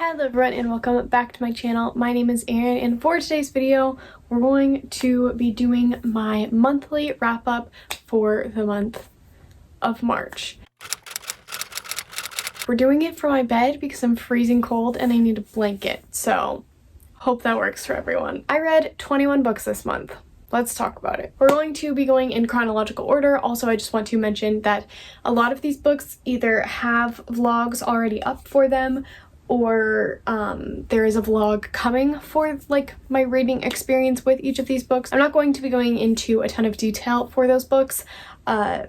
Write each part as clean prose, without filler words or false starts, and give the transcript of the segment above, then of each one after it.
Hello everyone and welcome back to my channel. My name is Erin and for today's video we're going to be doing my monthly wrap up for the month of March. We're doing it from my bed because I'm freezing cold and I need a blanket, so hope that works for everyone. I read 21 books this month. Let's talk about it. We're going to be going in chronological order. Also, I just want to mention that a lot of these books either have vlogs already up for them or there is a vlog coming for like my reading experience with each of these books. I'm not going to be going into a ton of detail for those books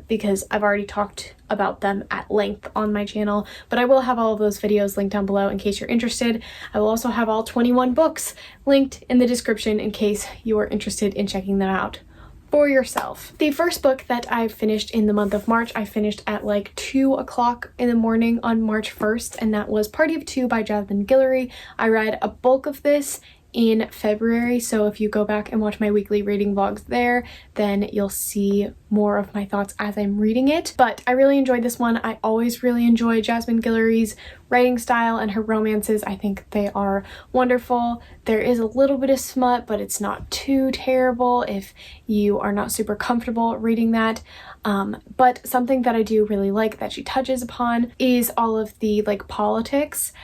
because I've already talked about them at length on my channel, but I will have all of those videos linked down below in case you're interested. I will also have all 21 books linked in the description in case you are interested in checking them out for yourself. The first book that I finished in the month of March, I finished at like 2 o'clock in the morning on March 1st, and that was Party of Two by Jasmine Guillory. I read a bulk of this in February, so if you go back and watch my weekly reading vlogs there, then you'll see more of my thoughts as I'm reading it. But I really enjoyed this one. I always really enjoy Jasmine Guillory's writing style and her romances. I think they are wonderful. There is a little bit of smut, but it's not too terrible if you are not super comfortable reading that. But something that I do really like that she touches upon is all of the like politics.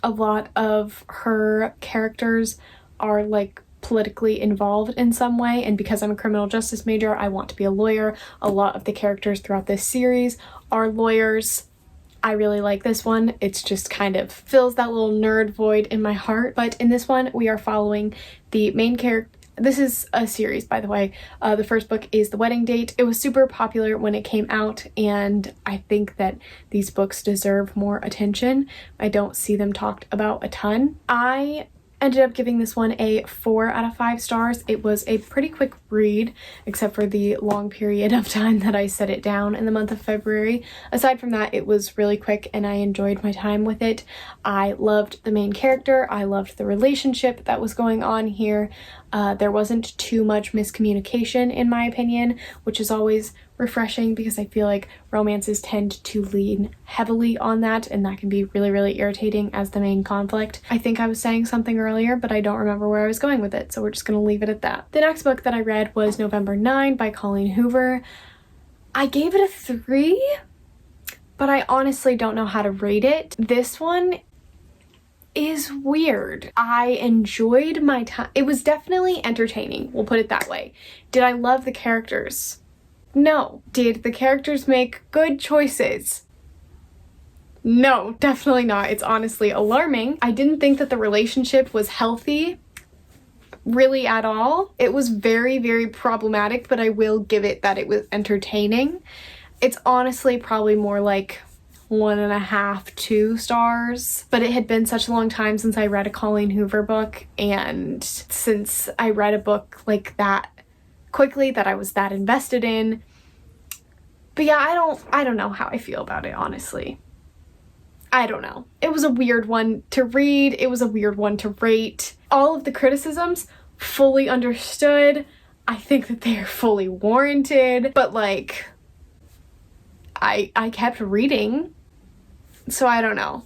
A lot of her characters are like politically involved in some way, and because I'm a criminal justice major, I want to be a lawyer. A lot of the characters throughout this series are lawyers. I really like this one. It's just kind of fills that little nerd void in my heart. But in this one, we are following the main character. This is a series, by the way. The first book is The Wedding Date. It was super popular when it came out, and I think that these books deserve more attention. I don't see them talked about a ton. I ended up giving this one a 4 out of 5 stars. It was a pretty quick read, except for the long period of time that I set it down in the month of February. Aside from that, it was really quick and I enjoyed my time with it. I loved the main character. I loved the relationship that was going on here. There wasn't too much miscommunication in my opinion, which is always refreshing because I feel like romances tend to lean heavily on that, and that can be really, really irritating as the main conflict. I think I was saying something earlier, but I don't remember where I was going with it, so we're just gonna leave it at that. The next book that I read was November 9 by Colleen Hoover. I gave it a 3, but I honestly don't know how to rate it. This one is weird. I enjoyed my time. It was definitely entertaining, we'll put it that way. Did I love the characters? No. Did the characters make good choices? No, definitely not. It's honestly alarming. I didn't think that the relationship was healthy really at all. It was very, very problematic, but I will give it that it was entertaining. It's honestly probably more like 1.5, 2 stars, but it had been such a long time since I read a Colleen Hoover book, and since I read a book like that quickly that I was that invested in. But yeah, I don't know how I feel about it, honestly. I don't know. It was a weird one to read. It was a weird one to rate. All of the criticisms, fully understood. I think that they are fully warranted, but like, I kept reading, so I don't know.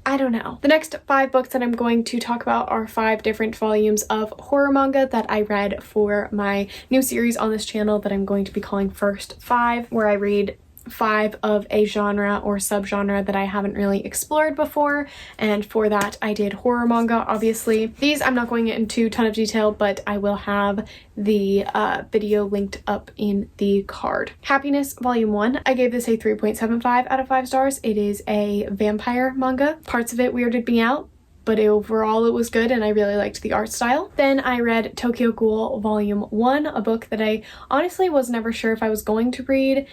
The next 5 books that I'm going to talk about are 5 different volumes of horror manga that I read for my new series on this channel that I'm going to be calling First 5, where I read 5 of a genre or subgenre that I haven't really explored before, and for that I did horror manga, obviously. These I'm not going into a ton of detail, but I will have the video linked up in the card. Happiness Volume 1, I gave this a 3.75 out of 5 stars. It is a vampire manga. Parts of it weirded me out, but overall it was good and I really liked the art style. Then I read Tokyo Ghoul Volume 1, a book that I honestly was never sure if I was going to read.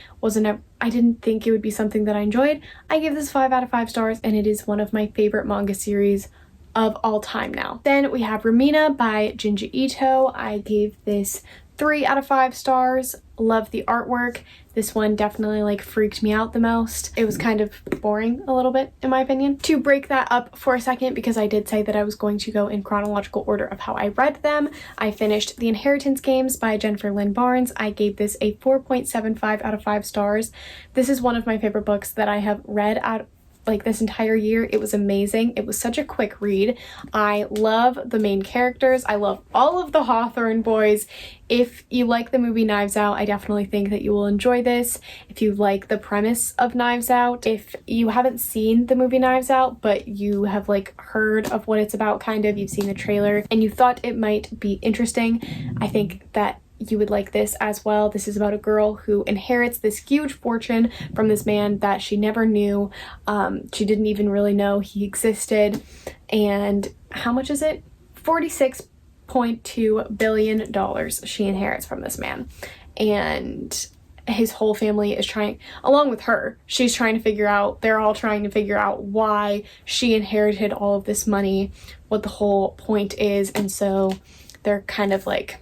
I didn't think it would be something that I enjoyed. I give this 5 out of 5 stars and it is one of my favorite manga series of all time now. Then we have Rumina by Junji Ito. I gave this 3 out of 5 stars. Love the artwork. This one definitely like freaked me out the most. It was kind of boring a little bit in my opinion. To break that up for a second, because I did say that I was going to go in chronological order of how I read them, I finished The Inheritance Games by Jennifer Lynn Barnes. I gave this a 4.75 out of 5 stars. This is one of my favorite books that I have read like this entire year. It was amazing. It was such a quick read. I love the main characters. I love all of the Hawthorne boys. If you like the movie Knives Out, I definitely think that you will enjoy this. If you like the premise of Knives Out, if you haven't seen the movie Knives Out, but you have like heard of what it's about, kind of, you've seen the trailer and you thought it might be interesting, I think that you would like this as well. This is about a girl who inherits this huge fortune from this man that she never knew. She didn't even really know he existed. And how much is it? $46.2 billion she inherits from this man. And his whole family is trying, along with her, she's trying to figure out, they're all trying to figure out why she inherited all of this money, what the whole point is. And so they're kind of like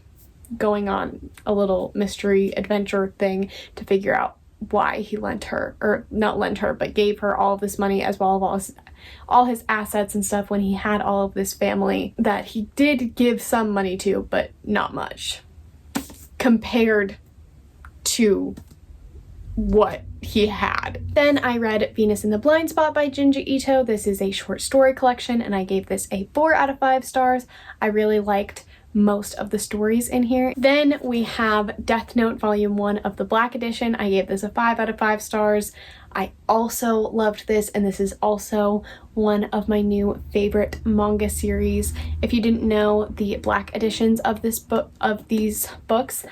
going on a little mystery adventure thing to figure out why he lent her, or not lent her, but gave her all of this money as well as all his assets and stuff when he had all of this family that he did give some money to, but not much compared to what he had. Then I read Venus in the Blind Spot by Junji Ito. This is a short story collection and I gave this a 4 out of 5 stars. I really liked most of the stories in here. Then we have Death Note Volume 1 of the Black Edition. I gave this a 5 out of 5 stars. I also loved this, and this is also one of my new favorite manga series. If you didn't know, the Black editions of these books,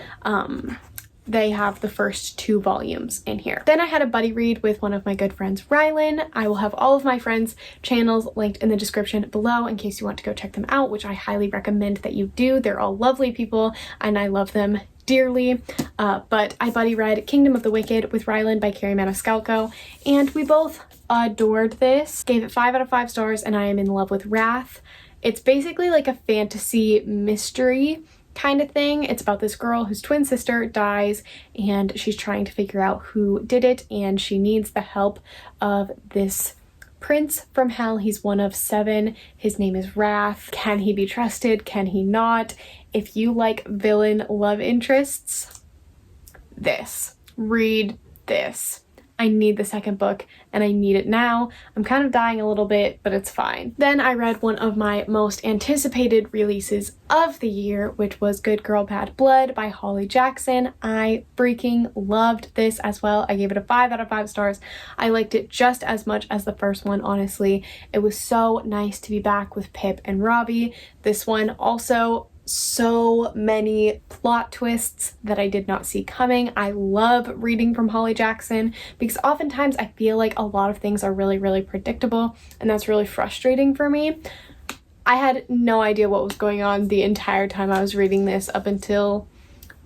they have the first 2 volumes in here. Then I had a buddy read with one of my good friends, Rylan. I will have all of my friends' channels linked in the description below in case you want to go check them out, which I highly recommend that you do. They're all lovely people and I love them dearly. But I buddy read Kingdom of the Wicked with Rylan by Carrie Maniscalco, and we both adored this. Gave it 5 out of 5 stars, and I am in love with Wrath. It's basically like a fantasy mystery kind of thing. It's about this girl whose twin sister dies and she's trying to figure out who did it, and she needs the help of this prince from hell. He's one of 7. His name is Wrath. Can he be trusted? Can he not? If you like villain love interests, read this. I need the second book and I need it now. I'm kind of dying a little bit, but it's fine. Then I read one of my most anticipated releases of the year, which was Good Girl Bad Blood by Holly Jackson. I freaking loved this as well. I gave it a 5 out of 5 stars. I liked it just as much as the first one, honestly. It was so nice to be back with Pip and Robbie. This one also, so many plot twists that I did not see coming. I love reading from Holly Jackson because oftentimes I feel like a lot of things are really, really predictable, and that's really frustrating for me. I had no idea what was going on the entire time I was reading this up until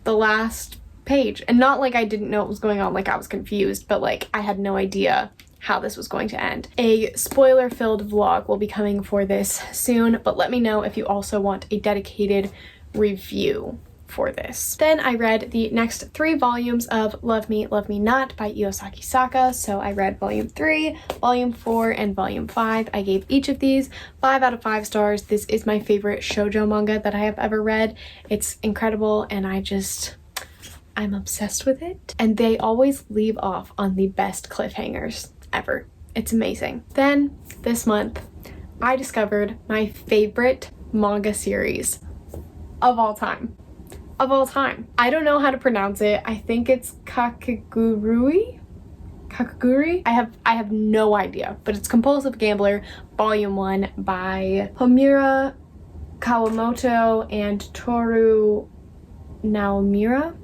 the last page. And not like I didn't know what was going on, like I was confused, but like I had no idea how this was going to end. A spoiler-filled vlog will be coming for this soon, but let me know if you also want a dedicated review for this. Then I read the next 3 volumes of Love Me, Love Me Not by Iosaki Saka. So I read volume 3, volume 4, and volume 5. I gave each of these 5 out of 5 stars. This is my favorite shoujo manga that I have ever read. It's incredible and I'm obsessed with it. And they always leave off on the best cliffhangers ever. It's amazing. Then this month I discovered my favorite manga series of all time. I don't know how to pronounce it. I think it's Kakegurui? I have no idea, but it's Compulsive Gambler Volume 1 by Homura Kawamoto and Toru Naomura.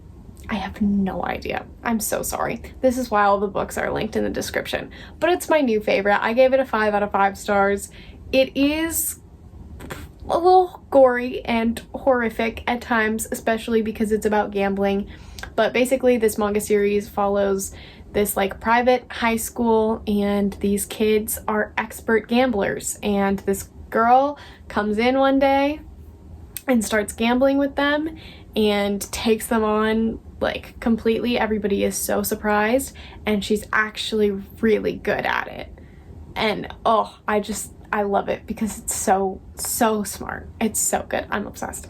I have no idea. I'm so sorry. This is why all the books are linked in the description. But it's my new favorite. I gave it a 5 out of 5 stars. It is a little gory and horrific at times, especially because it's about gambling. But basically this manga series follows this like private high school, and these kids are expert gamblers. And this girl comes in one day and starts gambling with them and takes them on like completely. Everybody is so surprised, and she's actually really good at it. And oh, I love it because it's so smart. It's so good. I'm obsessed.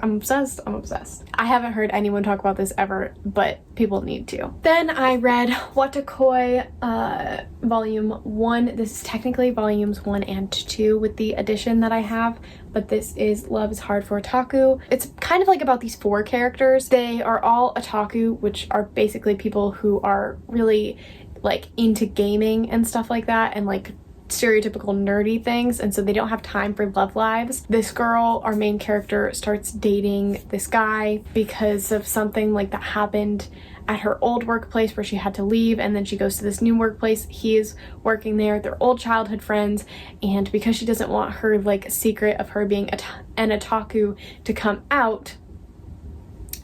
I haven't heard anyone talk about this ever, but people need to. Then I read Watakoi volume 1. This is technically volumes 1 and 2 with the edition that I have, but this is Love is Hard for Otaku. It's kind of like about these 4 characters. They are all otaku, which are basically people who are really like into gaming and stuff like that, and like stereotypical nerdy things, and so they don't have time for love lives. This girl, our main character, starts dating this guy because of something like that happened at her old workplace where she had to leave, and then she goes to this new workplace. He is working there. They're old childhood friends, and because she doesn't want her like secret of her being an otaku to come out,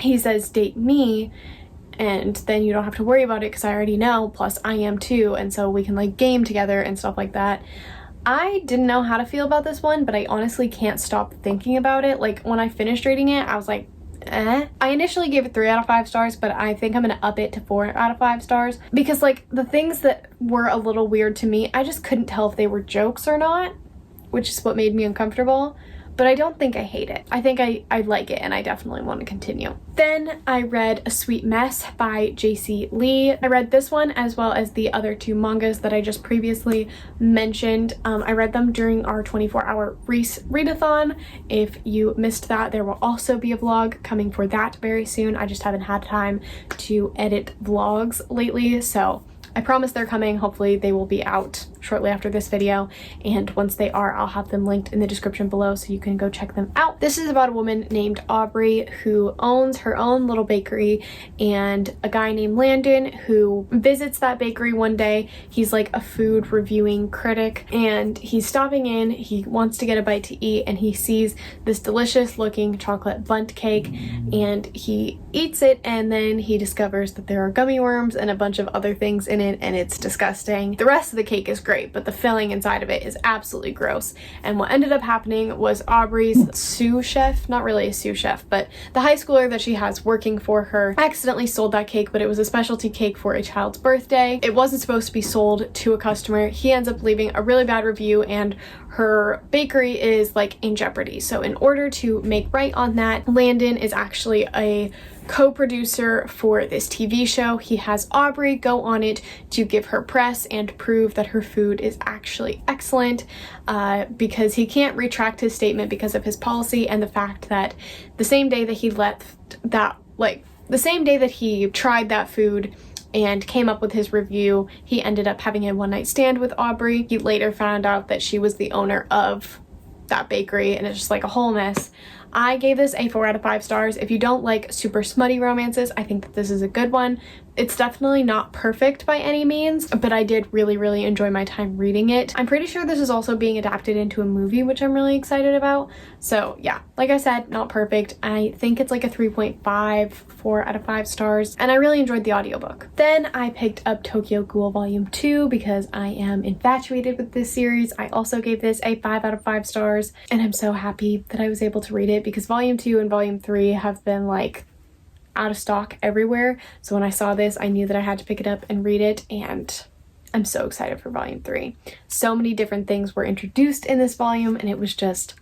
he says, date me, and then you don't have to worry about it because I already know, plus I am too, and so we can like game together and stuff like that. I didn't know how to feel about this one, but I honestly can't stop thinking about it. Like when I finished reading it, I was like, eh. I initially gave it 3 out of 5 stars, but I think I'm gonna up it to 4 out of 5 stars because like the things that were a little weird to me, I just couldn't tell if they were jokes or not, which is what made me uncomfortable. But I don't think I hate it. I think I like it, and I definitely want to continue. Then I read A Sweet Mess by J.C. Lee. I read this one as well as the other 2 mangas that I just previously mentioned. I read them during our 24-hour readathon. If you missed that, there will also be a vlog coming for that very soon. I just haven't had time to edit vlogs lately, so I promise they're coming. Hopefully they will be out shortly after this video, and once they are, I'll have them linked in the description below so you can go check them out. This is about a woman named Aubrey who owns her own little bakery, and a guy named Landon who visits that bakery one day. He's like a food reviewing critic, and he's stopping in. He wants to get a bite to eat, and he sees this delicious looking chocolate bundt cake, and he eats it, and then he discovers that there are gummy worms and a bunch of other things in it, and it's disgusting. The rest of the cake is great, but the filling inside of it is absolutely gross. And what ended up happening was Aubrey's sous chef, not really a sous chef, but the high schooler that she has working for her, accidentally sold that cake, but it was a specialty cake for a child's birthday. It wasn't supposed to be sold to a customer. He ends up leaving a really bad review, and her bakery is like in jeopardy. So in order to make right on that, Landon is actually a co-producer for this TV show. He has Aubrey go on it to give her press and prove that her food is actually excellent, because he can't retract his statement because of his policy and the fact that the same day that he the same day that he tried that food and came up with his review, he ended up having a one-night stand with Aubrey. He later found out that she was the owner of that bakery, and it's just like a whole mess. I gave this a 4 out of 5 stars. If you don't like super smutty romances, I think that this is a good one. It's definitely not perfect by any means, but I did really enjoy my time reading it. I'm pretty sure this is also being adapted into a movie, which I'm really excited about. So yeah, like I said, not perfect. I think it's like a 3.5, 4 out of 5 stars, and I really enjoyed the audiobook. Then I picked up Tokyo Ghoul Volume 2 because I am infatuated with this series. I also gave this a 5 out of 5 stars, and I'm so happy that I was able to read it because Volume 2 and Volume 3 have been like out of stock everywhere. So when I saw this, I knew that I had to pick it up and read it, and I'm so excited for Volume 3. So many different things were introduced in this volume, and it was just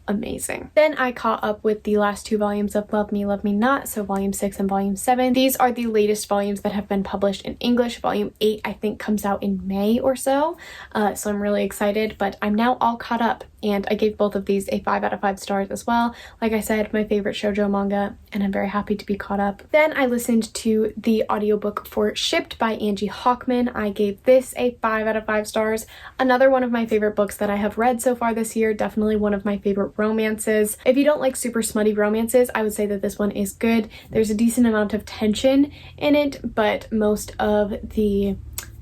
amazing. Then I caught up with the last 2 volumes of Love Me, Love Me Not, so Volume 6 and Volume 7. These are the latest volumes that have been published in English. Volume 8, I think, comes out in May or so, so I'm really excited, but I'm now all caught up, and I gave both of these a 5 out of 5 stars as well. Like I said, my favorite shoujo manga, and I'm very happy to be caught up. Then I listened to the audiobook for Shipt by Angie Hockman. I gave this a 5 out of 5 stars. Another one of my favorite books that I have read so far this year, definitely one of my favorite romances. If you don't like super smutty romances, I would say that this one is good. There's a decent amount of tension in it, but most of the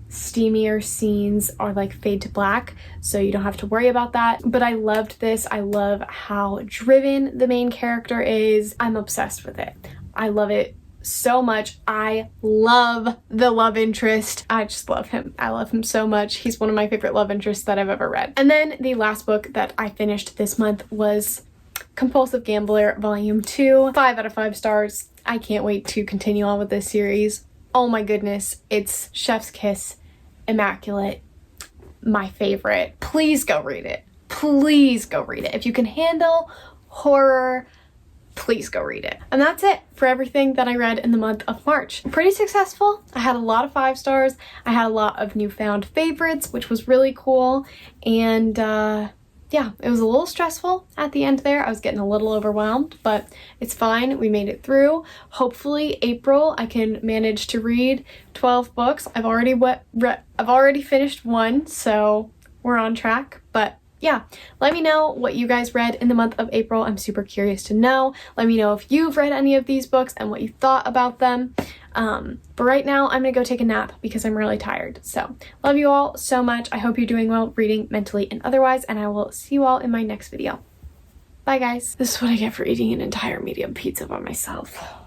steamier scenes are like fade to black, so you don't have to worry about that. But I loved this. I love how driven the main character is. I'm obsessed with it. I love it so much. I love the love interest. I just love him. I love him so much. He's one of my favorite love interests that I've ever read. And then the last book that I finished this month was Compulsive Gambler Volume 2. 5 out of 5 stars. I can't wait to continue on with this series. Oh my goodness, it's chef's kiss, immaculate, my favorite. Please go read it. please go read it. If you can handle horror, please go read it. And that's it for everything that I read in the month of March. Pretty successful. I had a lot of 5 stars. I had a lot of newfound favorites, which was really cool. And yeah, it was a little stressful at the end there. I was getting a little overwhelmed, but it's fine. We made it through. Hopefully April I can manage to read 12 books. I've already finished 1, so we're on track. But yeah, let me know what you guys read in the month of April. I'm super curious to know. Let me know if you've read any of these books and what you thought about them. But right now I'm gonna go take a nap because I'm really tired. So love you all so much. I hope you're doing well reading mentally and otherwise, and I will see you all in my next video. Bye guys. This is what I get for eating an entire medium pizza by myself.